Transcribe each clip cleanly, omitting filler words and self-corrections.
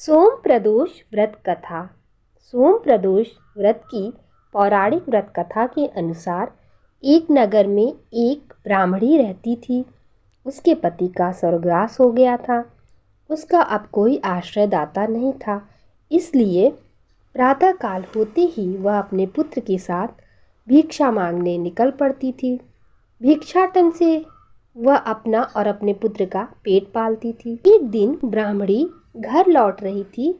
सोम प्रदोष व्रत कथा। सोम प्रदोष व्रत की पौराणिक व्रत कथा के अनुसार एक नगर में एक ब्राह्मणी रहती थी। उसके पति का स्वर्गवास हो गया था। उसका अब कोई आश्रयदाता नहीं था, इसलिए प्रातःकाल होते ही वह अपने पुत्र के साथ भिक्षा मांगने निकल पड़ती थी। भिक्षाटन से वह अपना और अपने पुत्र का पेट पालती थी। एक दिन ब्राह्मणी घर लौट रही थी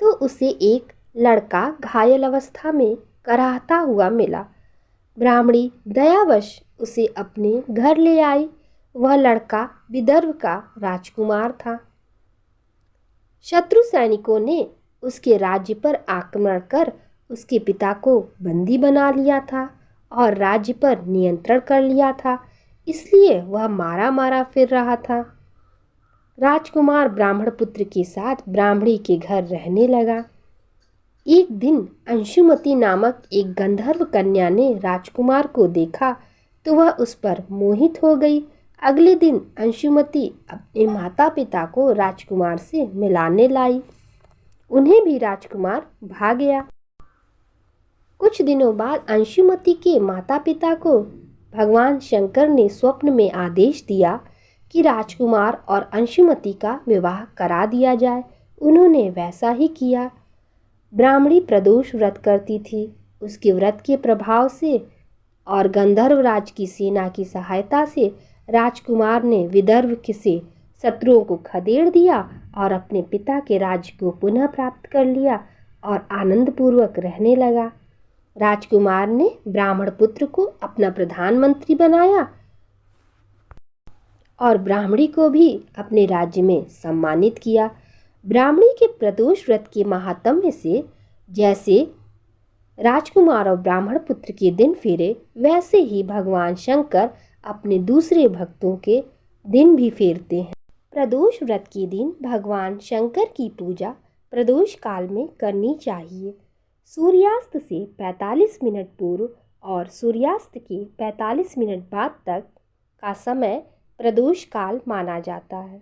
तो उसे एक लड़का घायल अवस्था में कराहता हुआ मिला। ब्राह्मणी दयावश उसे अपने घर ले आई। वह लड़का विदर्भ का राजकुमार था। शत्रु सैनिकों ने उसके राज्य पर आक्रमण कर उसके पिता को बंदी बना लिया था और राज्य पर नियंत्रण कर लिया था, इसलिए वह मारा मारा फिर रहा था। राजकुमार ब्राह्मण पुत्र के साथ ब्राह्मणी के घर रहने लगा। एक दिन अंशुमति नामक एक गंधर्व कन्या ने राजकुमार को देखा तो वह उस पर मोहित हो गई। अगले दिन अंशुमति अपने माता पिता को राजकुमार से मिलाने लाई। उन्हें भी राजकुमार भा गया। कुछ दिनों बाद अंशुमति के माता पिता को भगवान शंकर ने स्वप्न में आदेश दिया कि राजकुमार और अंशुमति का विवाह करा दिया जाए। उन्होंने वैसा ही किया। ब्राह्मणी प्रदोष व्रत करती थी। उसके व्रत के प्रभाव से और गंधर्वराज की सेना की सहायता से राजकुमार ने विदर्भ से शत्रुओं को खदेड़ दिया और अपने पिता के राज्य को पुनः प्राप्त कर लिया और आनंदपूर्वक रहने लगा। राजकुमार ने ब्राह्मण पुत्र को अपना प्रधानमंत्री बनाया और ब्राह्मणी को भी अपने राज्य में सम्मानित किया। ब्राह्मणी के प्रदोष व्रत के महात्म्य से जैसे राजकुमार और ब्राह्मण पुत्र के दिन फेरे, वैसे ही भगवान शंकर अपने दूसरे भक्तों के दिन भी फेरते हैं। प्रदोष व्रत के दिन भगवान शंकर की पूजा प्रदोष काल में करनी चाहिए। सूर्यास्त से 45 मिनट पूर्व और सूर्यास्त के 45 मिनट बाद तक का समय प्रदोष काल माना जाता है।